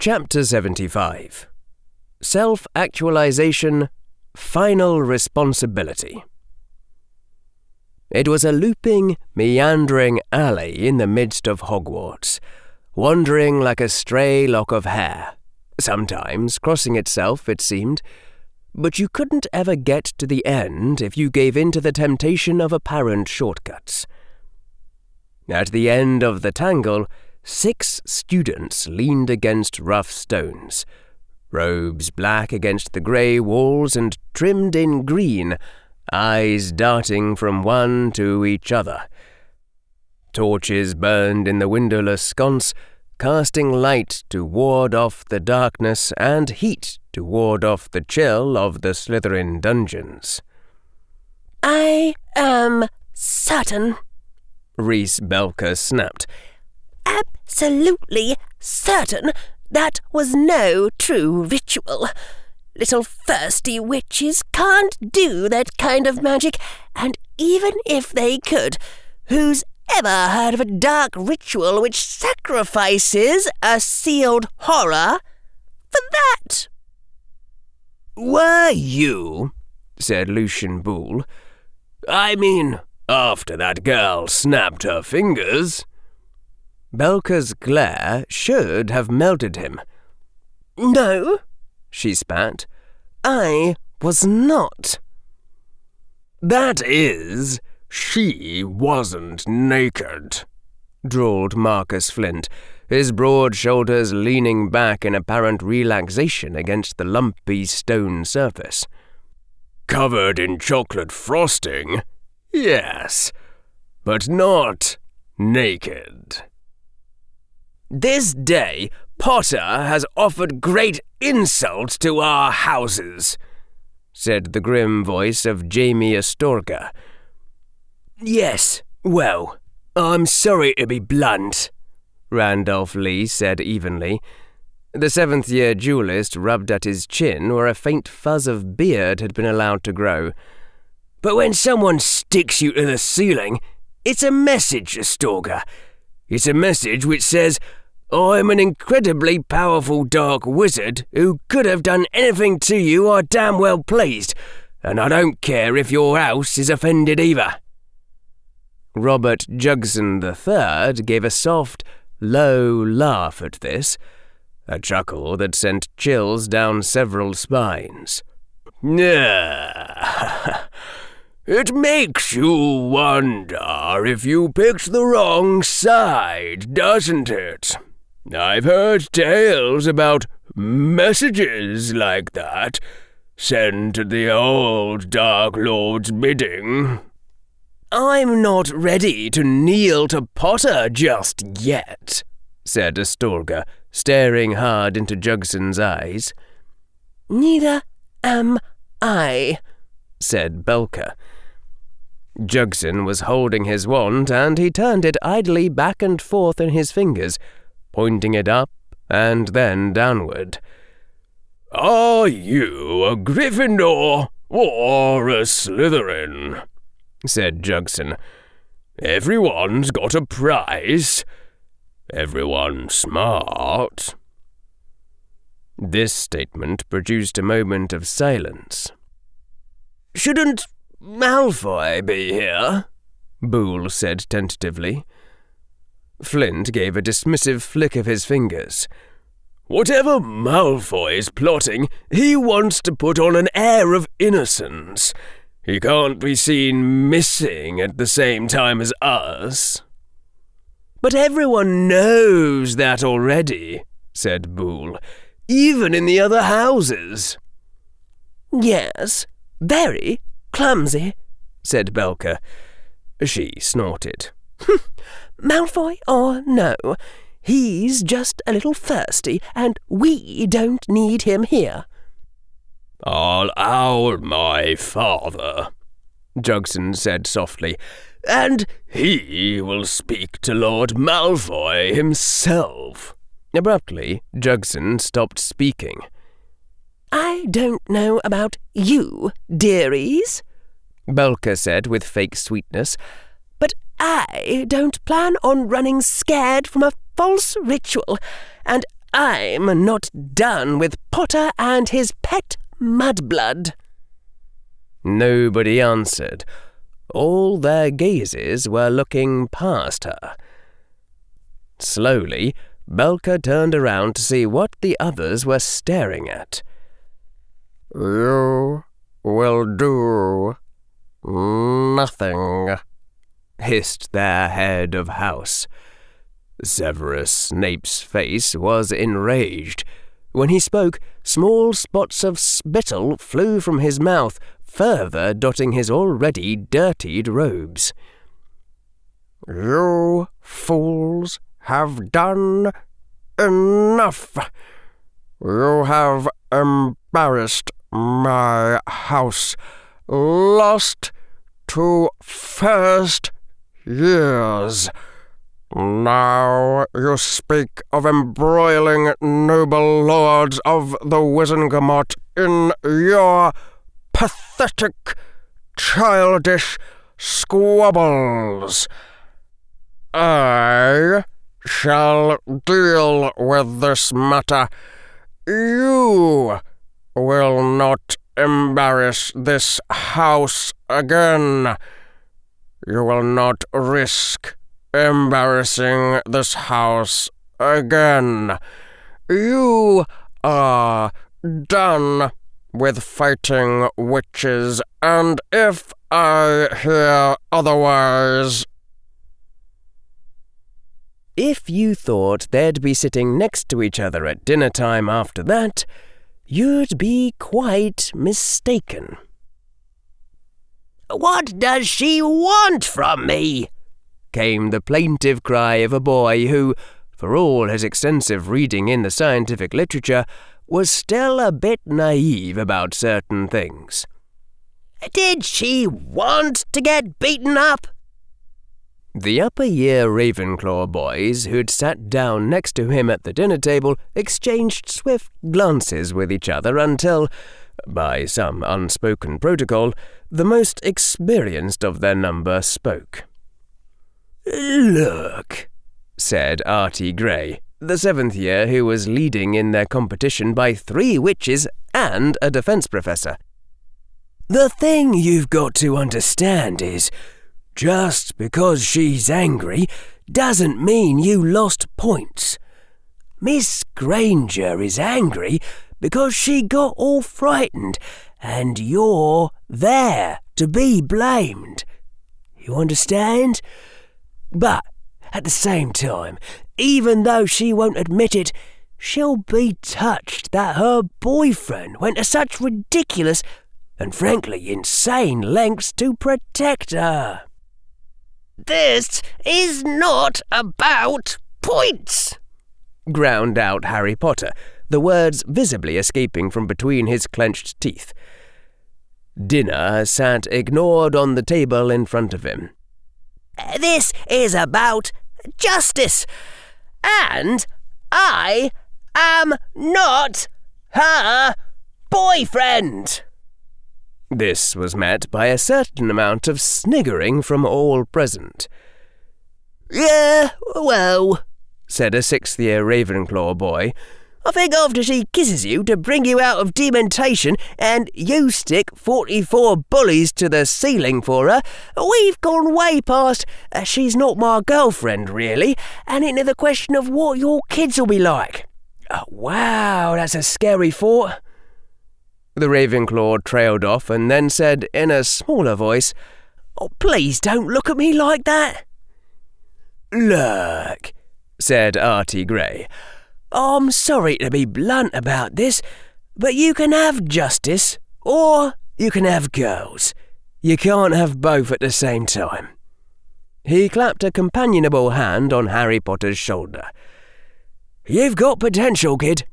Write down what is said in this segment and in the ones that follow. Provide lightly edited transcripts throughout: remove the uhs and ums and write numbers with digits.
Chapter 75. Self-Actualization, Final Responsibility. It was a looping, meandering alley in the midst of Hogwarts, wandering like a stray lock of hair, sometimes crossing itself, it seemed, but you couldn't ever get to the end if you gave in to the temptation of apparent shortcuts. At the end of the tangle, 6 students leaned against rough stones, robes black against the grey walls and trimmed in green, eyes darting from one to each other. Torches burned in the windowless sconce, casting light to ward off the darkness and heat to ward off the chill of the Slytherin dungeons. "I am certain," Reese Belka snapped. "Absolutely certain that was no true ritual. Little thirsty witches can't do that kind of magic, and even if they could, who's ever heard of a dark ritual which sacrifices a sealed horror for that?" "Were you?" said Lucian Boole. "I mean, after that girl snapped her fingers." Belka's glare should have melted him. "No," she spat. "I was not." "That is, she wasn't naked," drawled Marcus Flint, his broad shoulders leaning back in apparent relaxation against the lumpy stone surface. "Covered in chocolate frosting, yes, but not naked. This day, Potter has offered great insult to our houses," said the grim voice of Jamie Astorga. "Yes, well, I'm sorry to be blunt," Randolph Lee said evenly. The 7th-year duelist rubbed at his chin where a faint fuzz of beard had been allowed to grow. "But when someone sticks you to the ceiling, it's a message, Astorga. It's a message which says, I'm an incredibly powerful dark wizard who could have done anything to you I damn well pleased, and I don't care if your house is offended either." Robert Jugson III gave a soft, low laugh at this, a chuckle that sent chills down several spines. "It makes you wonder if you picked the wrong side, doesn't it? I've heard tales about messages like that, sent at the old Dark Lord's bidding." "I'm not ready to kneel to Potter just yet," said Astorga, staring hard into Jugson's eyes. "Neither am I," said Belka. Jugson was holding his wand, and he turned it idly back and forth in his fingers, pointing it up and then downward. "Are you a Gryffindor or a Slytherin?" said Jugson. "Everyone's got a prize. Everyone's smart." This statement produced a moment of silence. "Shouldn't Malfoy be here?" Boole said tentatively. Flint gave a dismissive flick of his fingers. "Whatever Malfoy's plotting, he wants to put on an air of innocence. He can't be seen missing at the same time as us." "But everyone knows that already," said Boole, "even in the other houses." "Yes, very clumsy," said Belka. She snorted. "Malfoy or no, he's just a little thirsty, and we don't need him here." "I'll owl my father," Jugson said softly, "and he will speak to Lord Malfoy himself." Abruptly, Jugson stopped speaking. "I don't know about you, dearies," Belka said with fake sweetness, "but I don't plan on running scared from a false ritual, and I'm not done with Potter and his pet mudblood." Nobody answered. All their gazes were looking past her. Slowly, Belka turned around to see what the others were staring at. "You will do nothing," hissed their head of house. Severus Snape's face was enraged. When he spoke, small spots of spittle flew from his mouth, further dotting his already dirtied robes. "You fools have done enough. You have embarrassed my house, lost to first years. Now you speak of embroiling noble lords of the Wizengamot in your pathetic, childish squabbles. I shall deal with this matter. You will not embarrass this house again. You will not risk embarrassing this house again. You are done with fighting witches, and if I hear otherwise..." If you thought they'd be sitting next to each other at dinner time after that, you'd be quite mistaken. "What does she want from me?" came the plaintive cry of a boy who, for all his extensive reading in the scientific literature, was still a bit naive about certain things. "Did she want to get beaten up?" The upper-year Ravenclaw boys who'd sat down next to him at the dinner table exchanged swift glances with each other until, by some unspoken protocol, the most experienced of their number spoke. "Look," said Artie Grey, the seventh year who was leading in their competition by 3 witches and a defence professor. "The thing you've got to understand is, just because she's angry doesn't mean you lost points. Miss Granger is angry because she got all frightened, and you're there to be blamed. You understand? But at the same time, even though she won't admit it, she'll be touched that her boyfriend went to such ridiculous and frankly insane lengths to protect her." "This is not about points," ground out Harry Potter, the words visibly escaping from between his clenched teeth. Dinner sat ignored on the table in front of him. "This is about justice, and I am not her boyfriend." This was met by a certain amount of sniggering from all present. "Yeah, well," said a 6th-year Ravenclaw boy, "I think after she kisses you to bring you out of dementation and you stick 44 bullies to the ceiling for her, we've gone way past she's not my girlfriend, really, and into the question of what your kids will be like." Wow, that's a scary thought. The Ravenclaw trailed off and then said in a smaller voice, "Please don't look at me like that." "Look," said Artie Grey, "I'm sorry to be blunt about this, but you can have justice, or you can have girls. You can't have both at the same time." He clapped a companionable hand on Harry Potter's shoulder. "You've got potential, kid.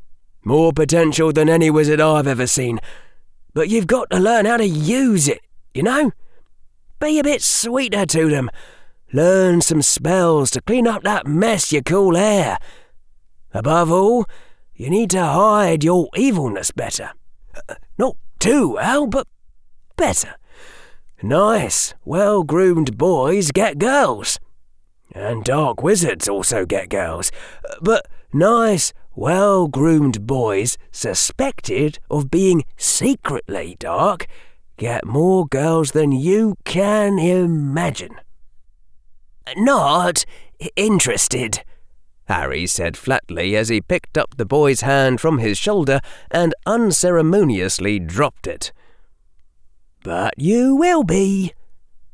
More potential than any wizard I've ever seen. But you've got to learn how to use it, you know? Be a bit sweeter to them. Learn some spells to clean up that mess you call hair. Above all, you need to hide your evilness better. Not too well, but better. Nice, well-groomed boys get girls. And dark wizards also get girls. But nice, well-groomed boys suspected of being secretly dark get more girls than you can imagine." "Not interested," Harry said flatly as he picked up the boy's hand from his shoulder and unceremoniously dropped it. "But you will be,"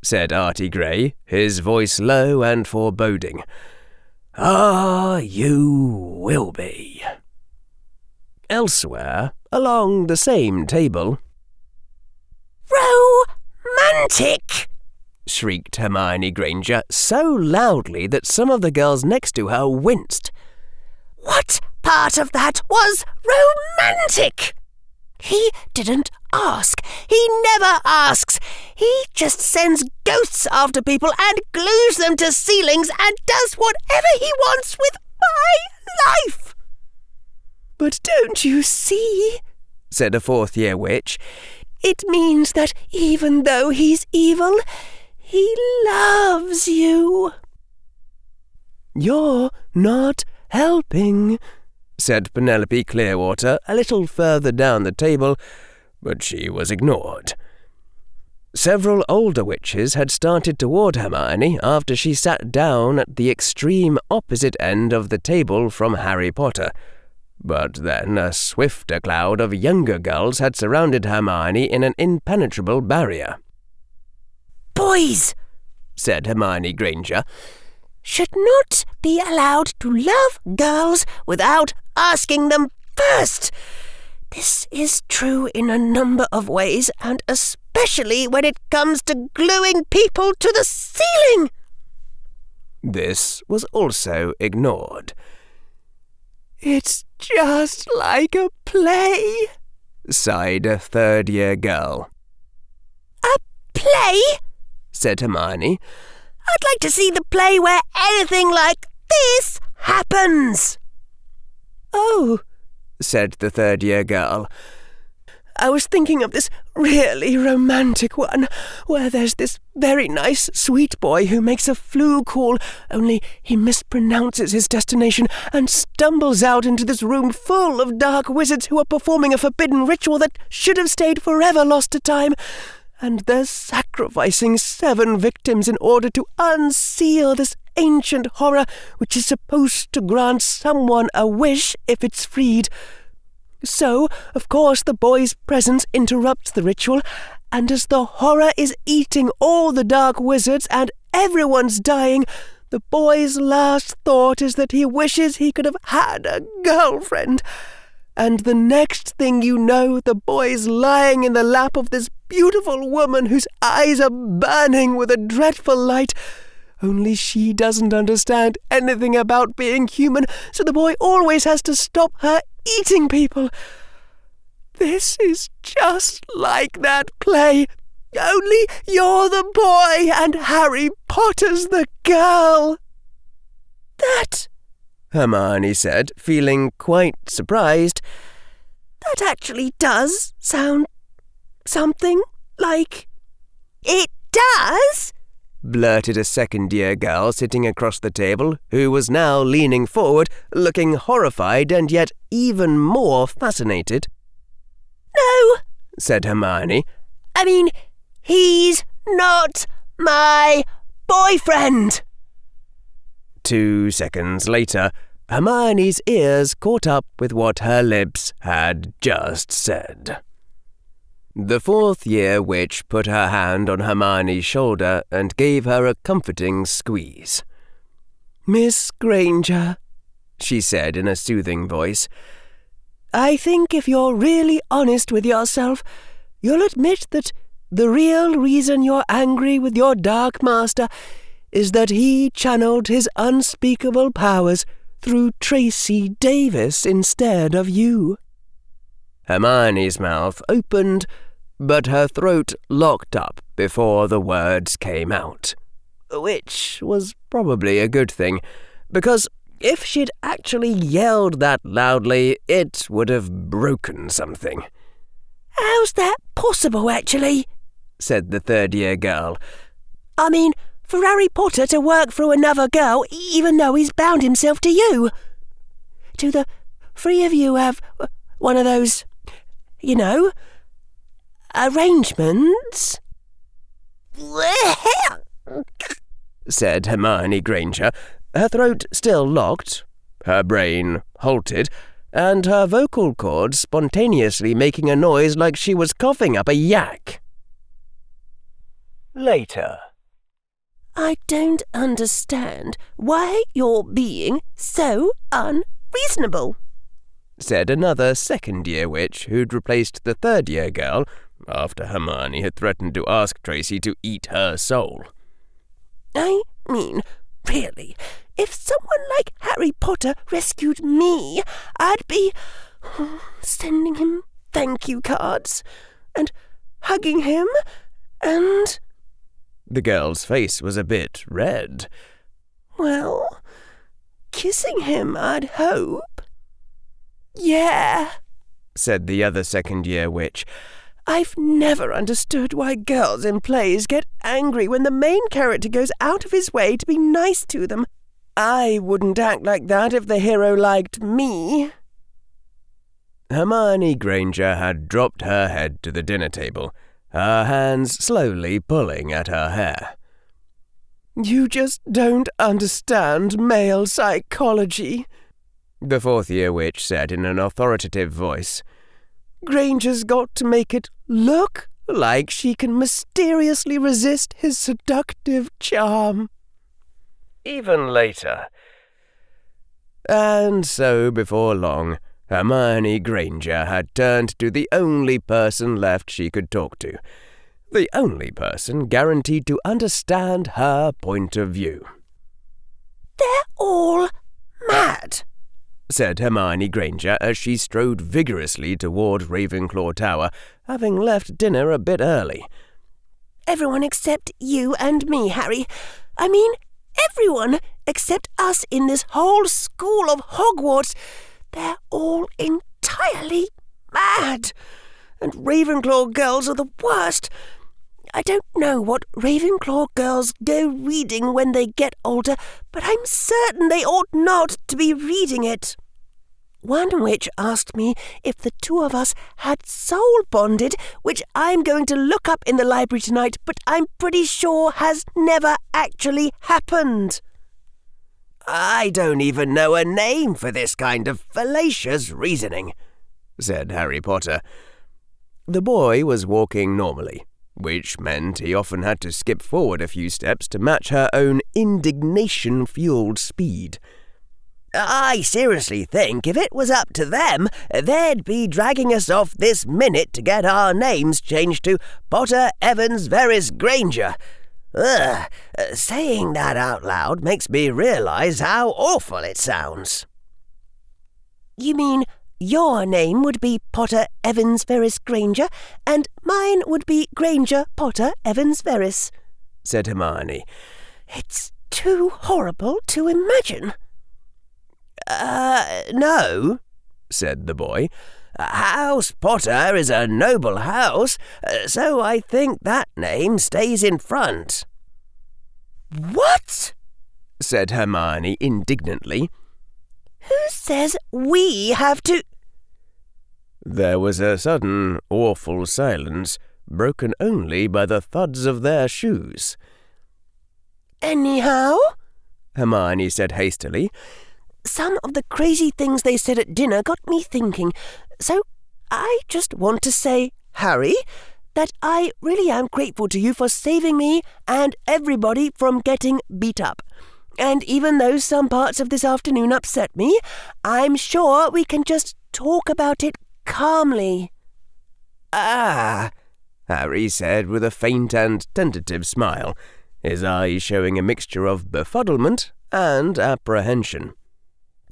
said Artie Gray, his voice low and foreboding. "Ah, you will be." Elsewhere, along the same table, "Romantic!" shrieked Hermione Granger so loudly that some of the girls next to her winced. "What part of that was romantic? He didn't ask. He never asks. He just sends ghosts after people and glues them to ceilings and does whatever he wants with my life." "But don't you see," said a fourth-year witch, "it means that even though he's evil, he loves you." "You're not helping," said Penelope Clearwater a little further down the table, but she was ignored. Several older witches had started toward Hermione after she sat down at the extreme opposite end of the table from Harry Potter, but then a swifter cloud of younger girls had surrounded Hermione in an impenetrable barrier. "Boys," said Hermione Granger, "should not be allowed to love girls without asking them first. This is true in a number of ways, and especially when it comes to gluing people to the ceiling." This was also ignored. "It's just like a play," sighed a third-year girl. "A play?" said Hermione. "I'd like to see the play where anything like this happens." "Oh," said the third-year girl. "I was thinking of this really romantic one, where there's this very nice, sweet boy who makes a flute call, only he mispronounces his destination and stumbles out into this room full of dark wizards who are performing a forbidden ritual that should have stayed forever lost to time. And they're sacrificing 7 victims in order to unseal this ancient horror which is supposed to grant someone a wish if it's freed. So, of course, the boy's presence interrupts the ritual, and as the horror is eating all the dark wizards and everyone's dying, the boy's last thought is that he wishes he could have had a girlfriend. And the next thing you know, the boy's lying in the lap of this beautiful woman whose eyes are burning with a dreadful light. Only she doesn't understand anything about being human, so the boy always has to stop her eating people. This is just like that play, only you're the boy and Harry Potter's the girl." "That," Hermione said, feeling quite surprised, "that actually does sound something like—" "It does?" blurted a second-year girl sitting across the table, who was now leaning forward, looking horrified and yet even more fascinated. "No," said Hermione. "I mean, he's not my boyfriend." 2 seconds later, Hermione's ears caught up with what her lips had just said. The fourth-year witch put her hand on Hermione's shoulder and gave her a comforting squeeze. "Miss Granger," she said in a soothing voice, "I think if you're really honest with yourself, you'll admit that the real reason you're angry with your Dark Master is that he channeled his unspeakable powers through Tracy Davis instead of you." Hermione's mouth opened, but her throat locked up before the words came out, which was probably a good thing, because if she'd actually yelled that loudly, it would have broken something. "How's that possible, actually?" said the third-year girl. "I mean, for Harry Potter to work through another girl, even though he's bound himself to you. To the three of you have one of those, arrangements?" said Hermione Granger, her throat still locked, her brain halted, and her vocal cords spontaneously making a noise like she was coughing up a yak. Later. "I don't understand why you're being so unreasonable," said another second-year witch who'd replaced the third-year girl after Hermione had threatened to ask Tracy to eat her soul. "I mean, really, if someone like Harry Potter rescued me, I'd be sending him thank you cards and hugging him and—" The girl's face was a bit red. "Well, kissing him, I'd hope." "Yeah," said the other second-year witch. "I've never understood why girls in plays get angry when the main character goes out of his way to be nice to them. I wouldn't act like that if the hero liked me." Hermione Granger had dropped her head to the dinner table, her hands slowly pulling at her hair. "You just don't understand male psychology," the fourth-year witch said in an authoritative voice. "Granger's got to make it look like she can mysteriously resist his seductive charm." Even later. And so, before long, Hermione Granger had turned to the only person left she could talk to, the only person guaranteed to understand her point of view. "They're all mad," said Hermione Granger as she strode vigorously toward Ravenclaw Tower, having left dinner a bit early. "Everyone except you and me, Harry. I mean, everyone except us in this whole school of Hogwarts. They're all entirely mad. And Ravenclaw girls are the worst. I don't know what Ravenclaw girls go reading when they get older, but I'm certain they ought not to be reading it. One witch asked me if the two of us had soul bonded, which I'm going to look up in the library tonight, but I'm pretty sure has never actually happened." "I don't even know a name for this kind of fallacious reasoning," said Harry Potter. The boy was walking normally, which meant he often had to skip forward a few steps to match her own indignation-fueled speed. "I seriously think if it was up to them, they'd be dragging us off this minute to get our names changed to Potter, Evans, Verres, Granger. Saying that out loud makes me realise how awful it sounds." "You mean your name would be Potter, Evans, Verres, Granger, and mine would be Granger, Potter, Evans, Verres," said Hermione. "It's too horrible to imagine." No," said the boy. "House Potter is a noble house, so I think that name stays in front." "What?" said Hermione indignantly. "Who says we have to—" There was a sudden, awful silence, broken only by the thuds of their shoes. "Anyhow," Hermione said hastily, "some of the crazy things they said at dinner got me thinking, so I just want to say, Harry, that I really am grateful to you for saving me and everybody from getting beat up. And even though some parts of this afternoon upset me, I'm sure we can just talk about it calmly." "Ah," Harry said with a faint and tentative smile, his eyes showing a mixture of befuddlement and apprehension.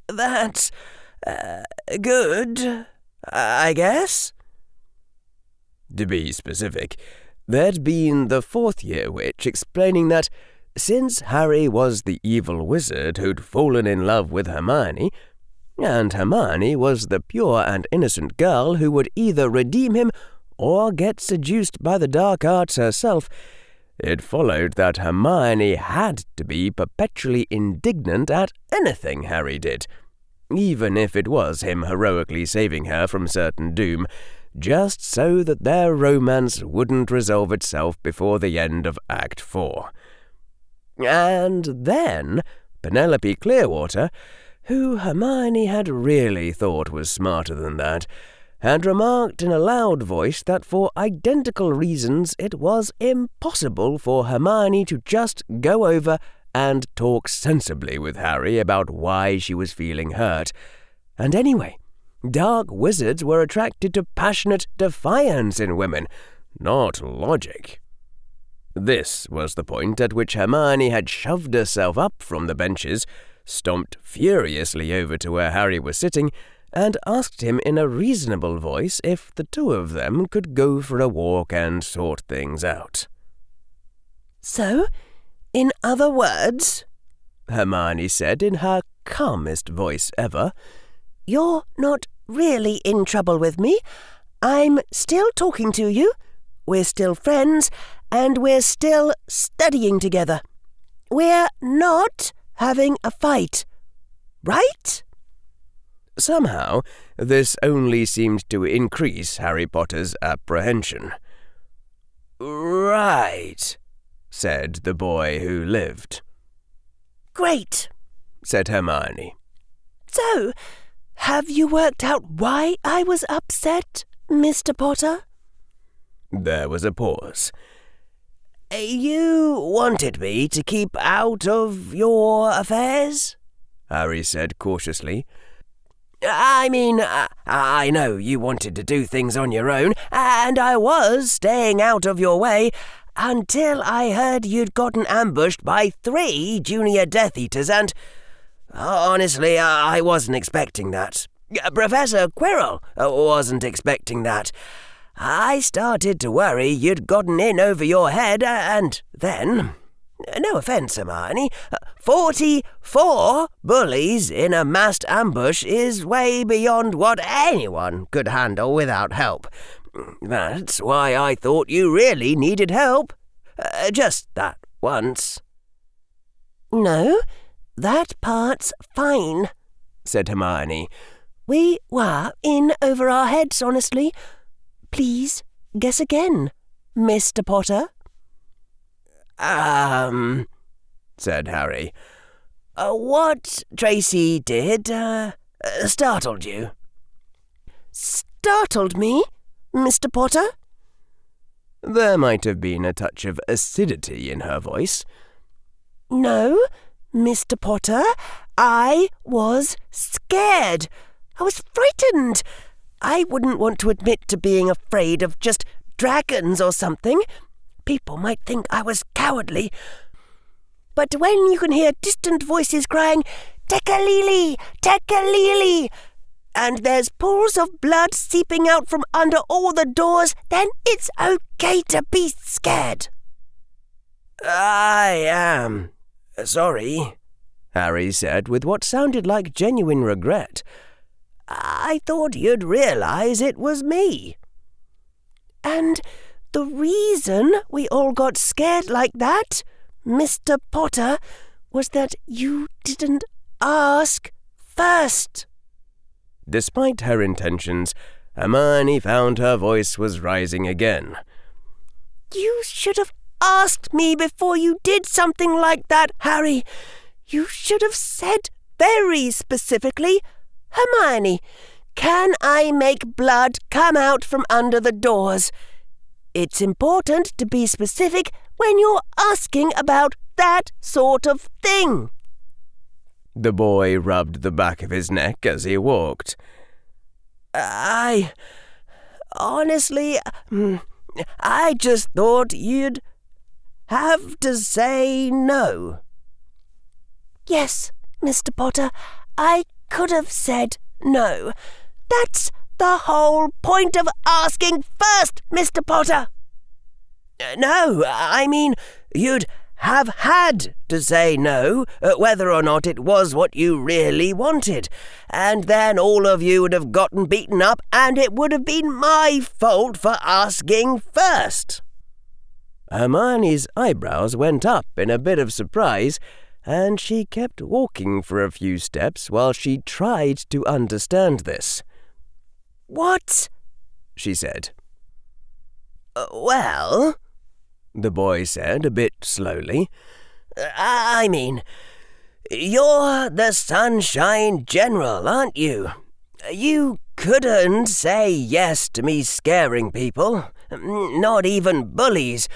"That's good, I guess." To be specific, there'd been the fourth-year witch explaining that, since Harry was the evil wizard who'd fallen in love with Hermione, and Hermione was the pure and innocent girl who would either redeem him or get seduced by the dark arts herself, it followed that Hermione had to be perpetually indignant at anything Harry did, even if it was him heroically saving her from certain doom, just so that their romance wouldn't resolve itself before the end of Act 4. And then Penelope Clearwater, who Hermione had really thought was smarter than that, had remarked in a loud voice that for identical reasons it was impossible for Hermione to just go over and talk sensibly with Harry about why she was feeling hurt. And anyway, dark wizards were attracted to passionate defiance in women, not logic. This was the point at which Hermione had shoved herself up from the benches, stomped furiously over to where Harry was sitting, and asked him in a reasonable voice if the two of them could go for a walk and sort things out. "So, in other words," Hermione said in her calmest voice ever, "you're not really in trouble with me. I'm still talking to you. We're still friends, and we're still studying together. We're not having a fight. Right?" Somehow, this only seemed to increase Harry Potter's apprehension. "Right," said the boy who lived. "Great," said Hermione. "So, have you worked out why I was upset, Mr. Potter?" There was a pause. "You wanted me to keep out of your affairs?" Harry said cautiously. "I mean, I know you wanted to do things on your own, and I was staying out of your way until I heard you'd gotten ambushed by 3 junior Death Eaters, and honestly, I wasn't expecting that. Professor Quirrell wasn't expecting that. I started to worry you'd gotten in over your head, and then, no offence, Hermione, 44 bullies in a massed ambush is way beyond what anyone could handle without help. That's why I thought you really needed help. Just that once." "No, that part's fine," said Hermione. "We were in over our heads, honestly. Please guess again, Mr. Potter." Said Harry. "What Tracy did, startled you?" "Startled me, Mr. Potter?" There might have been a touch of acidity in her voice. "No, Mr. Potter, I was scared. I was frightened. I wouldn't want to admit to being afraid of just dragons or something. People might think I was cowardly. But when you can hear distant voices crying, 'Tekalili! Tekalili!' and there's pools of blood seeping out from under all the doors, then it's okay to be scared." "I am sorry," Harry said with what sounded like genuine regret. "I thought you'd realize it was me." "And the reason we all got scared like that, Mr. Potter, was that you didn't ask first." Despite her intentions, Hermione found her voice was rising again. "You should have asked me before you did something like that, Harry. You should have said very specifically, 'Hermione, can I make blood come out from under the doors?' It's important to be specific when you're asking about that sort of thing." The boy rubbed the back of his neck as he walked. Honestly, I just thought you'd have to say no." "Yes, Mr. Potter, I could have said no. That's the whole point of asking first, Mr. Potter." "No, I mean, you'd have had to say no, whether or not it was what you really wanted. And then all of you would have gotten beaten up, and it would have been my fault for asking first." Hermione's eyebrows went up in a bit of surprise, and she kept walking for a few steps while she tried to understand this. "What?" she said. Well," the boy said a bit slowly. I mean, you're the Sunshine General, aren't you? You couldn't say yes to me scaring people, not even bullies,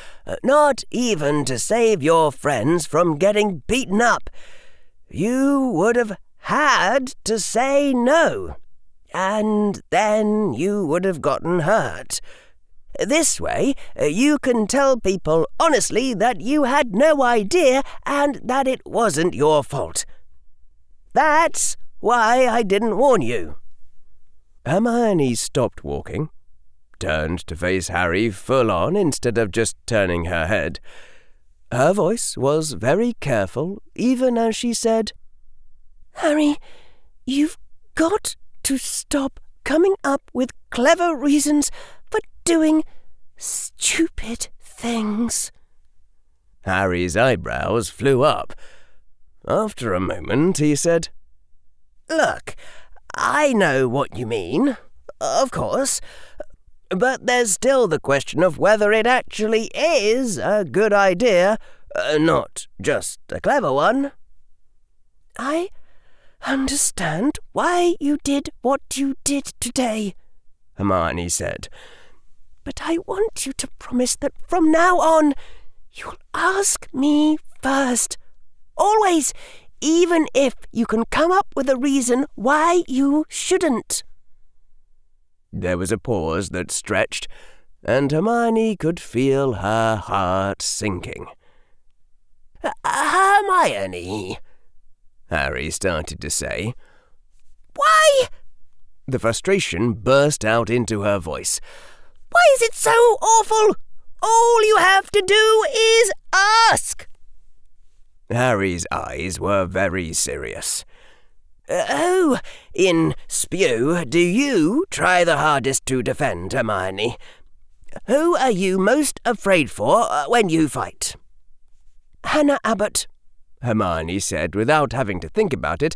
not even to save your friends from getting beaten up. You would have had to say no, and then you would have gotten hurt. This way, you can tell people honestly that you had no idea and that it wasn't your fault. That's why I didn't warn you." Hermione stopped walking, turned to face Harry full on instead of just turning her head. Her voice was very careful, even as she said, "Harry, you've got to stop coming up with clever reasons for doing stupid things." Harry's eyebrows flew up. After a moment, he said, "Look, I know what you mean, of course, but there's still the question of whether it actually is a good idea, not just a clever one." "I understand why you did what you did today," Hermione said. "but I want you to promise that from now on, you'll ask me first. Always, even if you can come up with a reason why you shouldn't." There was a pause that stretched, and Hermione could feel her heart sinking. "Hermione," Harry started to say. "Why?" The frustration burst out into her voice. "Why is it so awful? All you have to do is ask." Harry's eyes were very serious. "Who in Spew do you try the hardest to defend, Hermione? Who are you most afraid for when you fight?" "Hannah Abbott," Hermione said without having to think about it,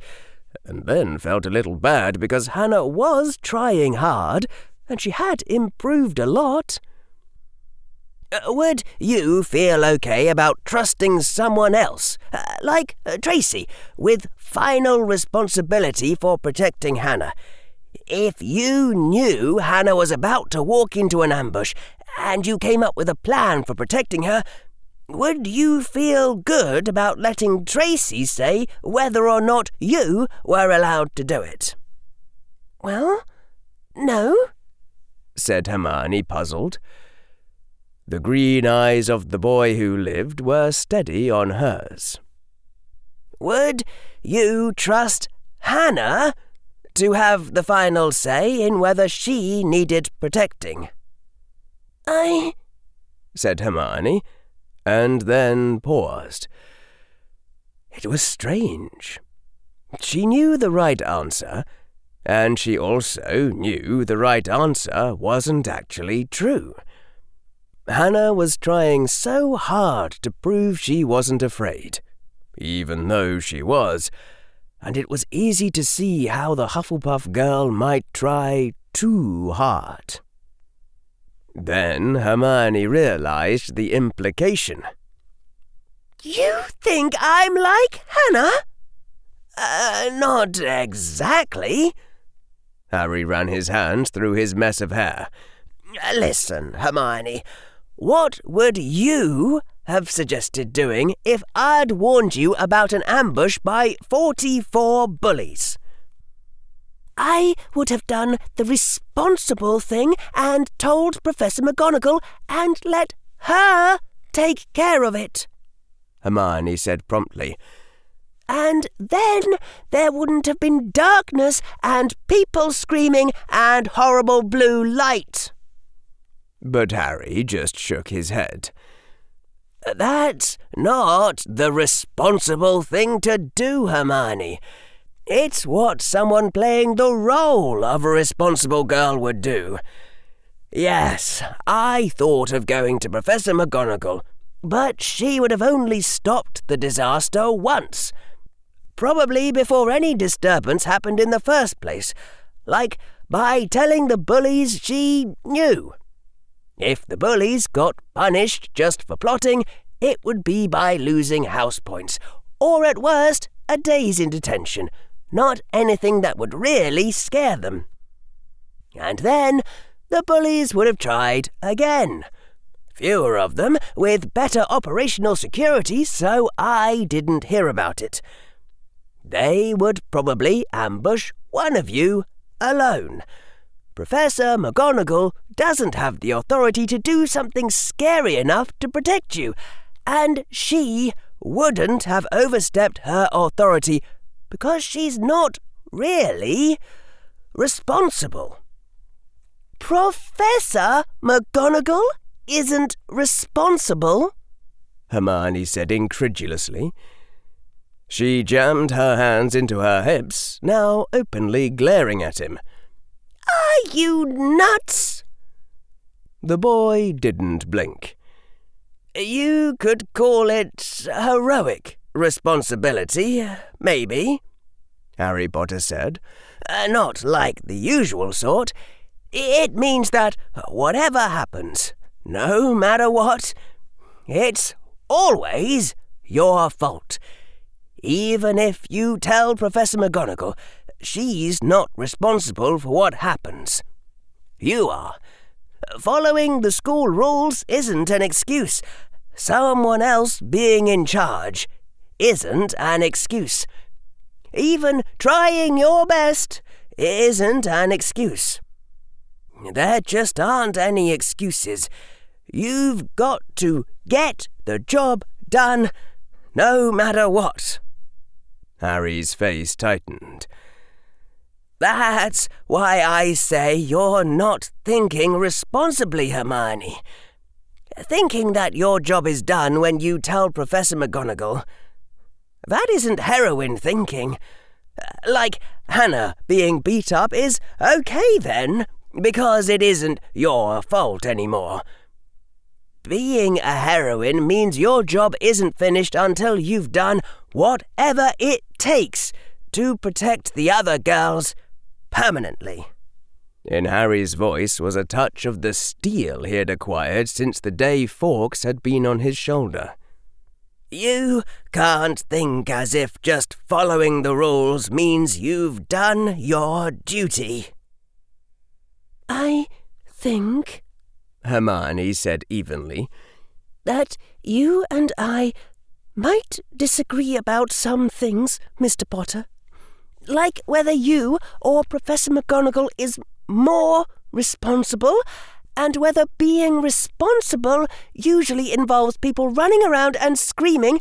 and then felt a little bad because Hannah was trying hard, and she had improved a lot. "Would you feel okay about trusting someone else, like Tracy, with final responsibility for protecting Hannah? If you knew Hannah was about to walk into an ambush, and you came up with a plan for protecting her, would you feel good about letting Tracy say whether or not you were allowed to do it?" "Well, no," said Hermione, puzzled. The green eyes of the boy who lived were steady on hers. "Would you trust Hannah to have the final say in whether she needed protecting?" "I," said Hermione, and then paused. It was strange. She knew the right answer, and she also knew the right answer wasn't actually true. Hannah was trying so hard to prove she wasn't afraid, even though she was, and it was easy to see how the Hufflepuff girl might try too hard. Then Hermione realized the implication. "You think I'm like Hannah?" Not exactly." Harry ran his hands through his mess of hair. "Listen, Hermione, what would you have suggested doing if I'd warned you about an ambush by 44 bullies?" "I would have done the responsible thing and told Professor McGonagall and let her take care of it," Hermione said promptly. "And then there wouldn't have been darkness and people screaming and horrible blue light." But Harry just shook his head. "That's not the responsible thing to do, Hermione. It's what someone playing the role of a responsible girl would do. Yes, I thought of going to Professor McGonagall, But she would have only stopped the disaster once. Probably before any disturbance happened in the first place, like by telling the bullies she knew. If the bullies got punished just for plotting, it would be by losing house points, or at worst, a day's in detention, not anything that would really scare them. And then the bullies would have tried again. Fewer of them, with better operational security, so I didn't hear about it. They would probably ambush one of you alone. Professor McGonagall doesn't have the authority to do something scary enough to protect you, and she wouldn't have overstepped her authority because she's not really responsible. Professor McGonagall isn't responsible? Hermione said incredulously. She jammed her hands into her hips, now openly glaring at him. Are you nuts? The boy didn't blink. You could call it heroic responsibility, maybe, Harry Potter said. Not like the usual sort. It means that whatever happens, no matter what, it's always your fault. Even if you tell Professor McGonagall she's not responsible for what happens. You are. Following the school rules isn't an excuse. Someone else being in charge isn't an excuse. Even trying your best isn't an excuse. There just aren't any excuses. You've got to get the job done, no matter what. Harry's face tightened. That's why I say you're not thinking responsibly, Hermione. Thinking that your job is done when you tell Professor McGonagall. That isn't heroine thinking. Like Hannah being beat up is okay then, because it isn't your fault anymore. Being a heroine means your job isn't finished until you've done whatever it takes to protect the other girls permanently. In Harry's voice was a touch of the steel he had acquired since the day Fawkes had been on his shoulder. You can't think as if just following the rules means you've done your duty. I think, Hermione said evenly, that you and I might disagree about some things, Mr. Potter. Like whether you or Professor McGonagall is more responsible, and whether being responsible usually involves people running around and screaming,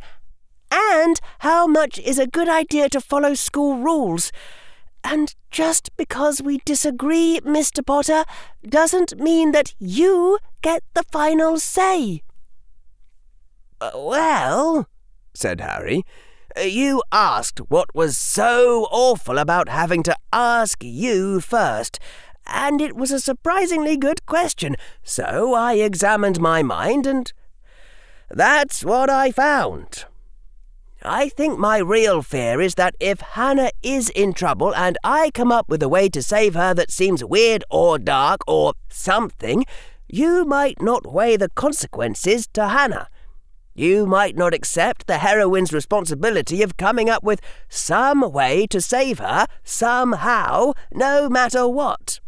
and how much is a good idea to follow school rules. And just because we disagree, Mr. Potter, doesn't mean that you get the final say. Well, said Harry, you asked what was so awful about having to ask you first, and it was a surprisingly good question, so I examined my mind, and that's what I found. I think my real fear is that if Hannah is in trouble and I come up with a way to save her that seems weird or dark or something, you might not weigh the consequences to Hannah. You might not accept the heroine's responsibility of coming up with some way to save her somehow, no matter what.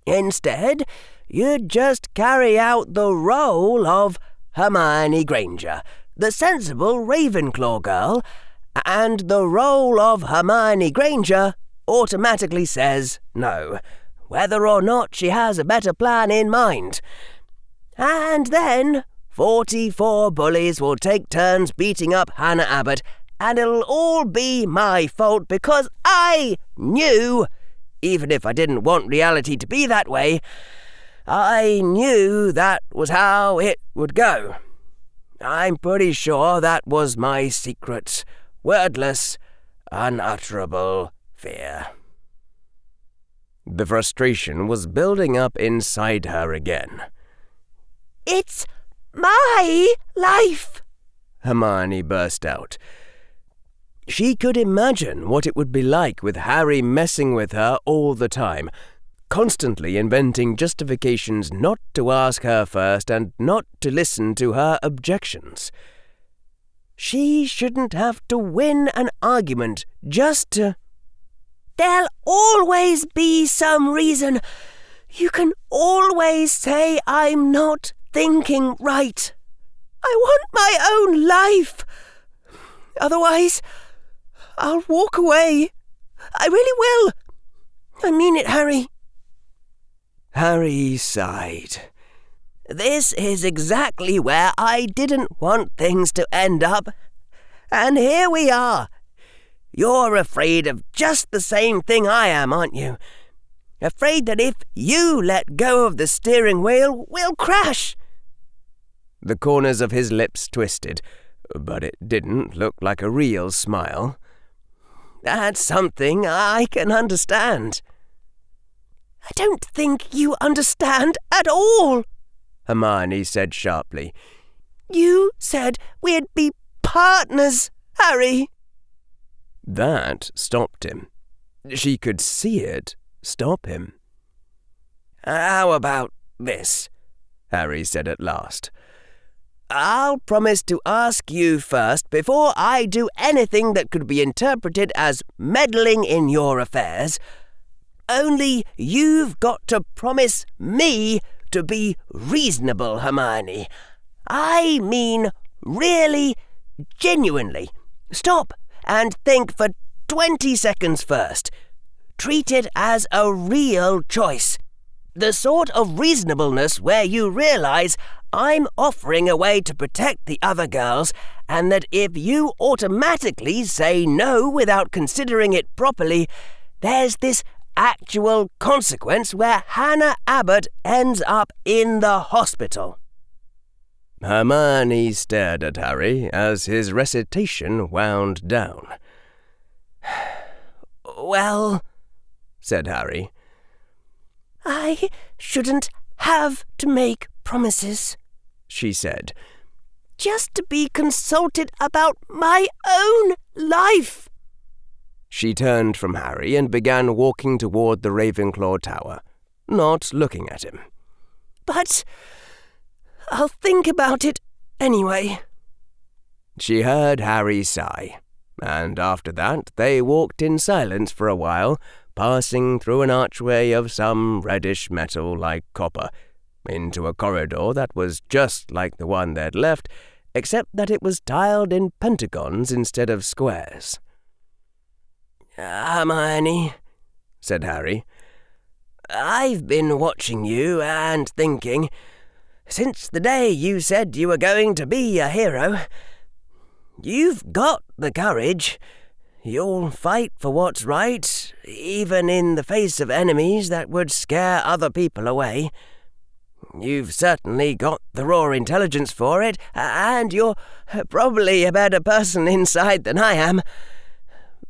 Instead, you'd just carry out the role of Hermione Granger, the sensible Ravenclaw girl, and the role of Hermione Granger automatically says no, whether or not she has a better plan in mind. And then 44 bullies will take turns beating up Hannah Abbott, and it'll all be my fault because I knew, even if I didn't want reality to be that way, I knew that was how it would go. I'm pretty sure that was my secret, wordless, unutterable fear. The frustration was building up inside her again. It's my life!" Hermione burst out. She could imagine what it would be like with Harry messing with her all the time, constantly inventing justifications not to ask her first and not to listen to her objections. She shouldn't have to win an argument just to... "There'll always be some reason. You can always say I'm not thinking right. I want my own life. Otherwise, I'll walk away. I really will. I mean it, Harry." Harry sighed. "This is exactly where I didn't want things to end up. And here we are. You're afraid of just the same thing I am, aren't you? Afraid that if you let go of the steering wheel, we'll crash." The corners of his lips twisted, but it didn't look like a real smile. "That's something I can understand." "I don't think you understand at all," Hermione said sharply. "You said we'd be partners, Harry." That stopped him. She could see it stop him. "How about this?" Harry said at last. "I'll promise to ask you first before I do anything that could be interpreted as meddling in your affairs. Only you've got to promise me to be reasonable, Hermione. I mean really, genuinely. Stop and think for 20 seconds first. Treat it as a real choice. The sort of reasonableness where you realize I'm offering a way to protect the other girls, and that if you automatically say no without considering it properly, there's this actual consequence where Hannah Abbott ends up in the hospital." Hermione stared at Harry as his recitation wound down. "Well," said Harry, "I shouldn't have to make promises," she said, "just to be consulted about my own life." She turned from Harry and began walking toward the Ravenclaw Tower, not looking at him. "But I'll think about it anyway." She heard Harry sigh, and after that they walked in silence for a while, passing through an archway of some reddish metal like copper, into a corridor that was just like the one they'd left, except that it was tiled in pentagons instead of squares. "Hermione," said Harry, "I've been watching you and thinking, since the day you said you were going to be a hero, you've got the courage. You'll fight for what's right, even in the face of enemies that would scare other people away. You've certainly got the raw intelligence for it, and you're probably a better person inside than I am.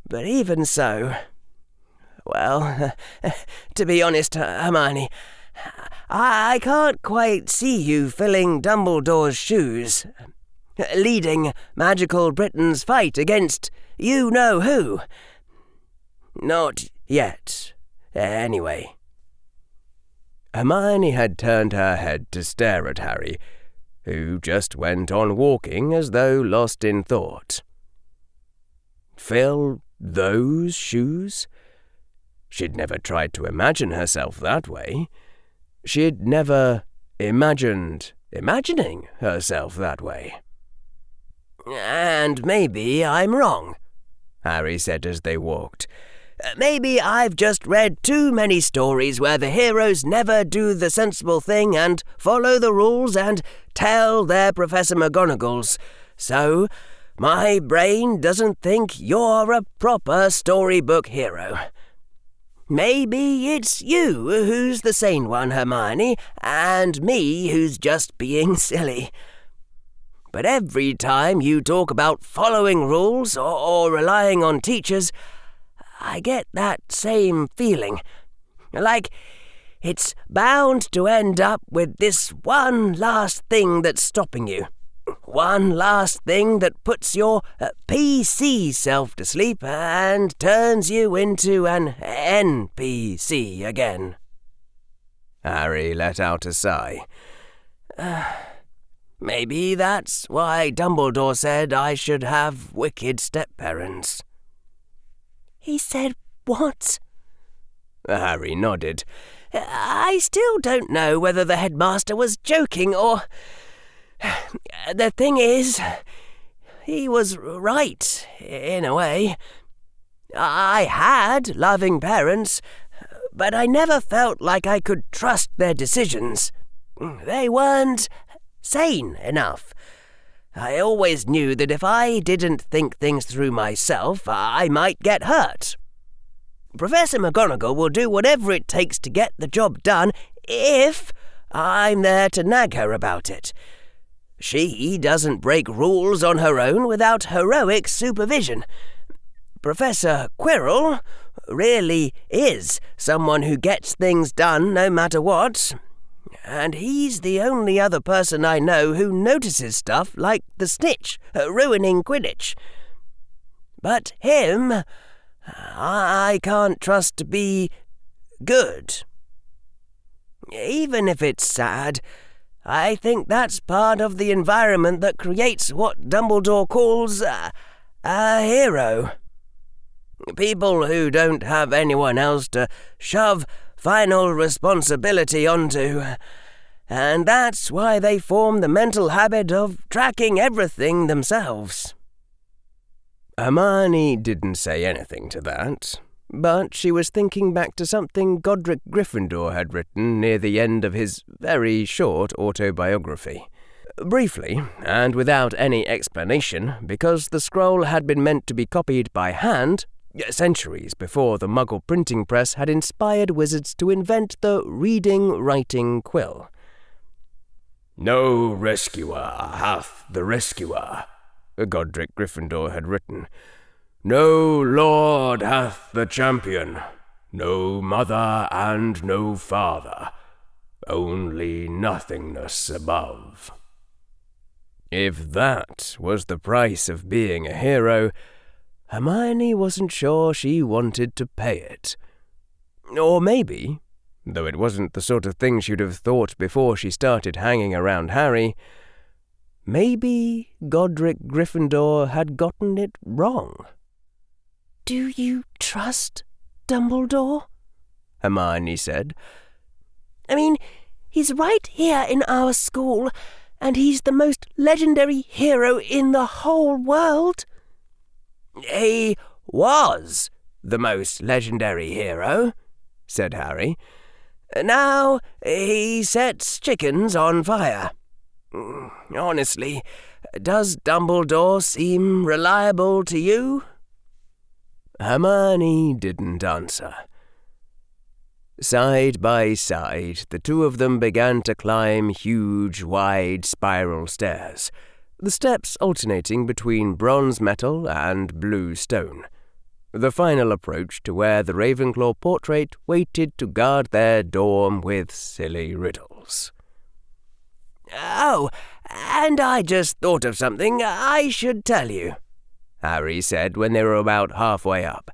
But even so, well, to be honest, Hermione, I can't quite see you filling Dumbledore's shoes, leading Magical Britain's fight against you-know-who. Not yet, anyway." Hermione had turned her head to stare at Harry, who just went on walking as though lost in thought. Fill those shoes? She'd never tried to imagine herself that way. She'd never imagined imagining herself that way. "And maybe I'm wrong," Harry said as they walked. "Maybe I've just read too many stories where the heroes never do the sensible thing and follow the rules and tell their Professor McGonagalls. So my brain doesn't think you're a proper storybook hero. Maybe it's you who's the sane one, Hermione, and me who's just being silly. But every time you talk about following rules or relying on teachers, I get that same feeling. Like it's bound to end up with this one last thing that's stopping you. One last thing that puts your PC self to sleep and turns you into an NPC again. Harry let out a sigh. Maybe that's why Dumbledore said I should have wicked step-parents. He said what? Harry nodded. I still don't know whether the headmaster was joking or... The thing is, he was right, in a way. I had loving parents, but I never felt like I could trust their decisions. They weren't sane enough. I always knew that if I didn't think things through myself, I might get hurt. Professor McGonagall will do whatever it takes to get the job done if I'm there to nag her about it. She doesn't break rules on her own without heroic supervision. Professor Quirrell really is someone who gets things done no matter what, and he's the only other person I know who notices stuff like the snitch ruining Quidditch. But him, I can't trust to be good. Even if it's sad, I think that's part of the environment that creates what Dumbledore calls a hero. People who don't have anyone else to shove final responsibility onto, and that's why they form the mental habit of tracking everything themselves. Hermione didn't say anything to that, but she was thinking back to something Godric Gryffindor had written near the end of his very short autobiography. Briefly, and without any explanation, because the scroll had been meant to be copied by hand, centuries before the Muggle printing press had inspired wizards to invent the reading-writing quill. "No rescuer hath the rescuer," Godric Gryffindor had written. "No lord hath the champion, no mother and no father, only nothingness above." If that was the price of being a hero, Hermione wasn't sure she wanted to pay it. Or maybe, though it wasn't the sort of thing she'd have thought before she started hanging around Harry, maybe Godric Gryffindor had gotten it wrong. "Do you trust Dumbledore?" Hermione said. "I mean, he's right here in our school, and he's the most legendary hero in the whole world." "He was the most legendary hero," said Harry. "Now he sets chickens on fire. Honestly, does Dumbledore seem reliable to you?" Hermione didn't answer. Side by side, the two of them began to climb huge, wide spiral stairs, the steps alternating between bronze metal and blue stone. The final approach to where the Ravenclaw portrait waited to guard their dorm with silly riddles. "Oh, and I just thought of something I should tell you," Harry said when they were about halfway up.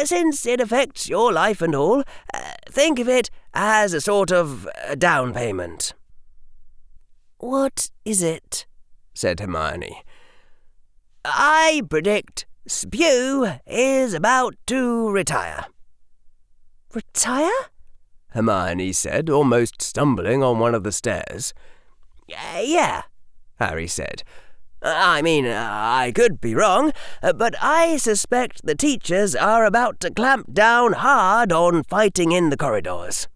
"Since it affects your life and all, think of it as a sort of down payment." "What is it?" said Hermione. "I predict Spew is about to retire." "Retire?" Hermione said, almost stumbling on one of the stairs. "Yeah," Harry said. I mean, I could be wrong, but I suspect the teachers are about to clamp down hard on fighting in the corridors."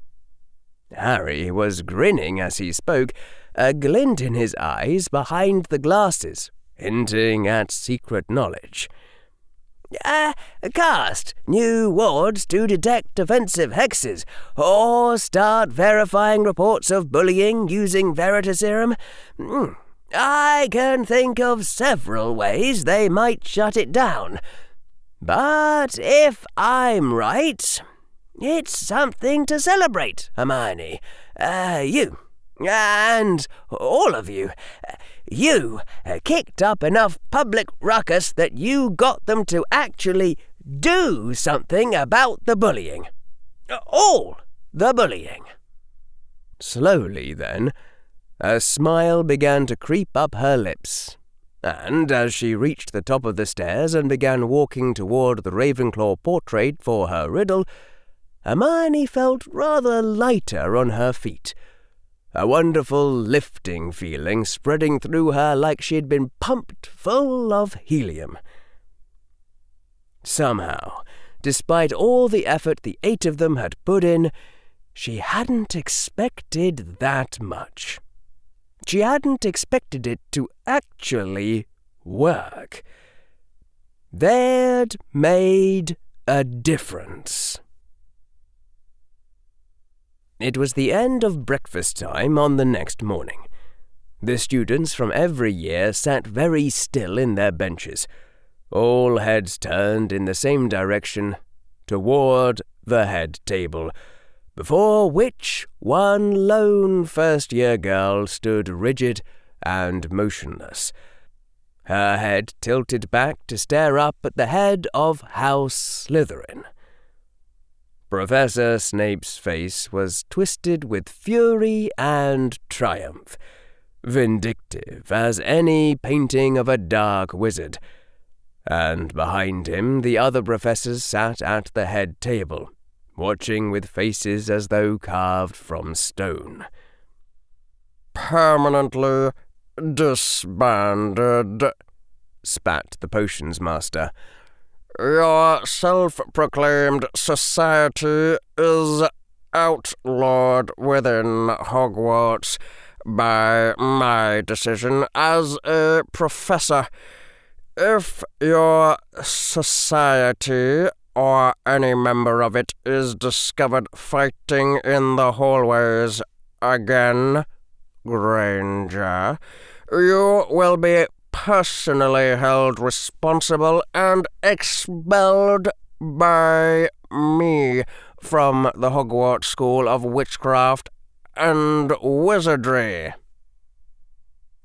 Harry was grinning as he spoke, a glint in his eyes behind the glasses, hinting at secret knowledge. "Cast new wards to detect offensive hexes, or start verifying reports of bullying using Veritaserum. I can think of several ways they might shut it down. But if I'm right, It's something to celebrate, Hermione. You, and all of you, you kicked up enough public ruckus that you got them to actually do something about the bullying. All the bullying. Slowly, then, a smile began to creep up her lips, and as she reached the top of the stairs and began walking toward the Ravenclaw portrait for her riddle, Hermione felt rather lighter on her feet, a wonderful lifting feeling spreading through her like she'd been pumped full of helium. Somehow, despite all the effort the 8 of them had put in, she hadn't expected that much. She hadn't expected it to actually work. They'd made a difference. It was the end of breakfast time on the next morning. The students from every year sat very still in their benches, all heads turned in the same direction, toward the head table, before which one lone first-year girl stood rigid and motionless, her head tilted back to stare up at the head of House Slytherin. Professor Snape's face was twisted with fury and triumph, vindictive as any painting of a dark wizard, and behind him the other professors sat at the head table, watching with faces as though carved from stone. "Permanently disbanded," spat the potions master. "Your self-proclaimed society is outlawed within Hogwarts by my decision as a professor. If your society or any member of it is discovered fighting in the hallways again, Granger, you will be personally held responsible and expelled by me from the Hogwarts School of Witchcraft and Wizardry."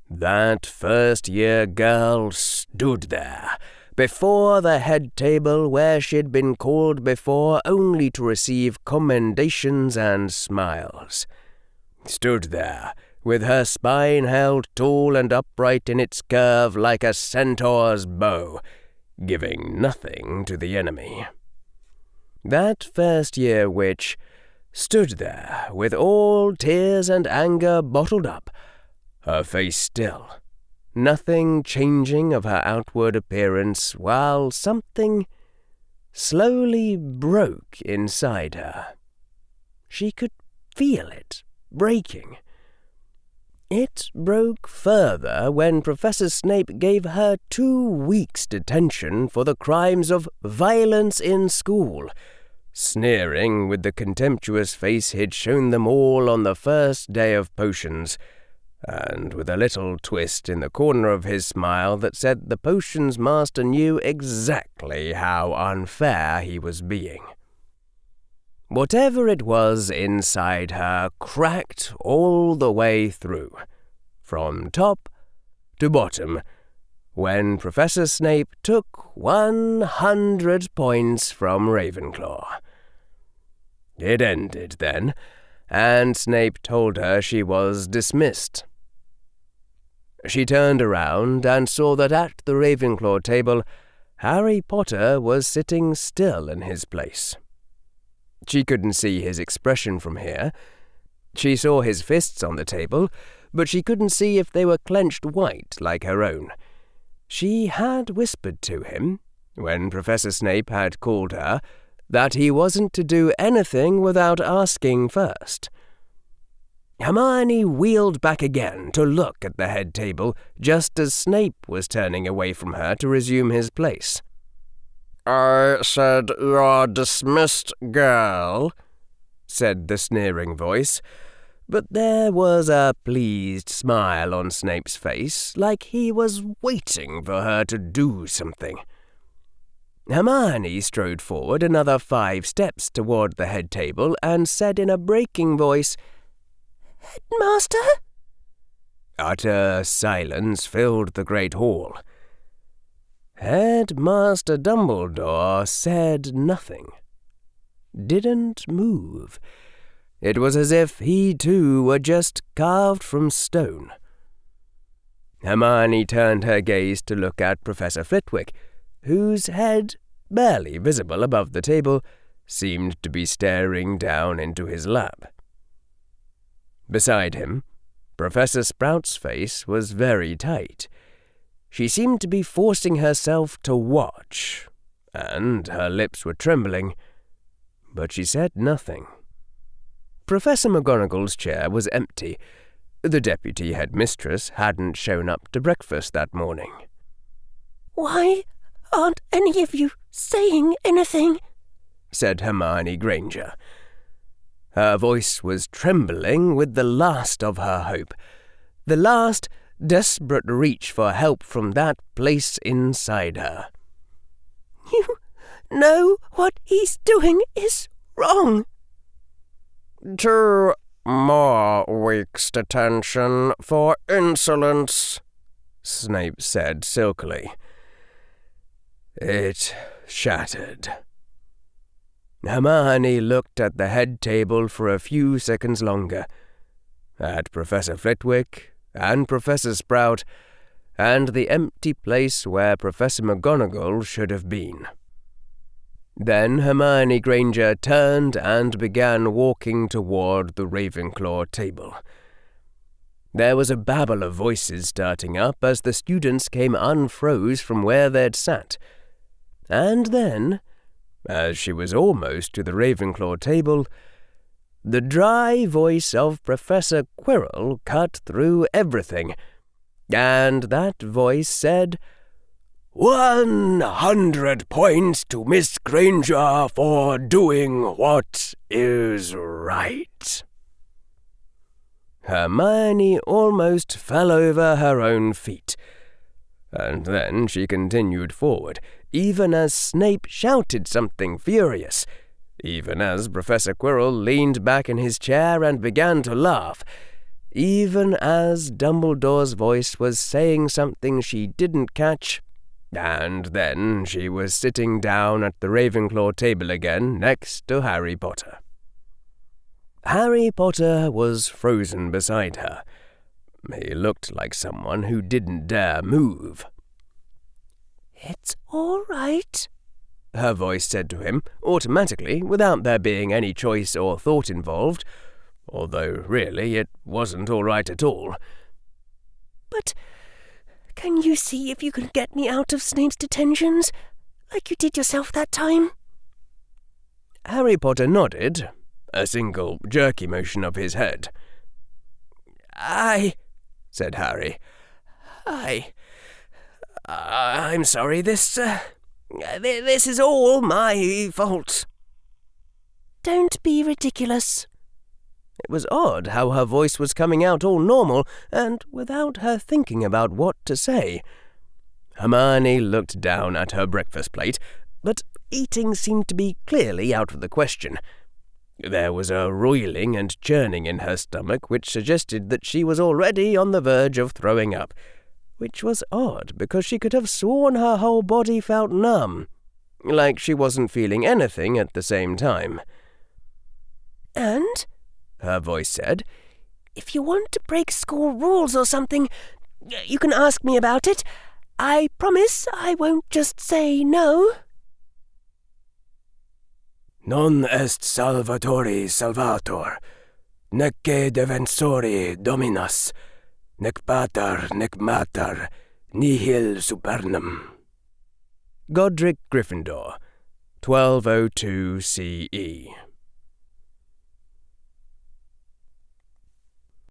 That first-year girl stood there, before the head table where she'd been called before only to receive commendations and smiles. Stood there, with her spine held tall and upright in its curve like a centaur's bow, giving nothing to the enemy. That first-year witch stood there, with all tears and anger bottled up, her face still, nothing changing of her outward appearance, while something slowly broke inside her. She could feel it breaking. It broke further when Professor Snape gave her 2 weeks' detention for the crimes of violence in school, sneering with the contemptuous face he'd shown them all on the first day of potions, and with a little twist in the corner of his smile that said the potions master knew exactly how unfair he was being. Whatever it was inside her cracked all the way through, from top to bottom, when Professor Snape took 100 points from Ravenclaw. It ended then, and Snape told her she was dismissed. She turned around and saw that at the Ravenclaw table, Harry Potter was sitting still in his place. She couldn't see his expression from here. She saw his fists on the table, but she couldn't see if they were clenched white like her own. She had whispered to him, when Professor Snape had called her, that he wasn't to do anything without asking first. Hermione wheeled back again to look at the head table just as Snape was turning away from her to resume his place. "I said you're dismissed, girl," said the sneering voice, but there was a pleased smile on Snape's face, like he was waiting for her to do something. Hermione strode forward another 5 steps toward the head table and said in a breaking voice, "Headmaster?" Utter silence filled the great hall. Headmaster Dumbledore said nothing. Didn't move. It was as if he too were just carved from stone. Hermione turned her gaze to look at Professor Flitwick, whose head, barely visible above the table, seemed to be staring down into his lap. Beside him, Professor Sprout's face was very tight. She seemed to be forcing herself to watch, and her lips were trembling, but she said nothing. Professor McGonagall's chair was empty. The deputy headmistress hadn't shown up to breakfast that morning. "Why aren't any of you saying anything?" said Hermione Granger. Her voice was trembling with the last of her hope, the last desperate reach for help from that place inside her. "You know what he's doing is wrong." 2 more weeks' detention for insolence," Snape said silkily. It shattered. Hermione looked at the head table for a few seconds longer, at Professor Flitwick and Professor Sprout, and the empty place where Professor McGonagall should have been. Then Hermione Granger turned and began walking toward the Ravenclaw table. There was a babble of voices starting up as the students came unfroze from where they'd sat. And then, as she was almost to the Ravenclaw table, the dry voice of Professor Quirrell cut through everything, and that voice said, 100 points to Miss Granger for doing what is right. Hermione almost fell over her own feet, and then she continued forward, even as Snape shouted something furious, even as Professor Quirrell leaned back in his chair and began to laugh, even as Dumbledore's voice was saying something she didn't catch, and then she was sitting down at the Ravenclaw table again next to Harry Potter. Harry Potter was frozen beside her. He looked like someone who didn't dare move. "It's all right," her voice said to him, automatically, without there being any choice or thought involved, although really it wasn't all right at all. "But can you see if you can get me out of Snape's detentions, like you did yourself that time?" Harry Potter nodded, a single jerky motion of his head. "I," said Harry, I'm sorry, this is all my fault." "Don't be ridiculous." It was odd how her voice was coming out all normal and without her thinking about what to say. Hermione looked down at her breakfast plate, but eating seemed to be clearly out of the question. There was a roiling and churning in her stomach which suggested that she was already on the verge of throwing up, which was odd because she could have sworn her whole body felt numb, like she wasn't feeling anything at the same time. "And," her voice said, "if you want to break school rules or something, you can ask me about it. I promise I won't just say no." Non est salvatori salvator, neque defensori dominus, nec pater nec mater, nihil supernum. Godric Gryffindor, 1202 CE.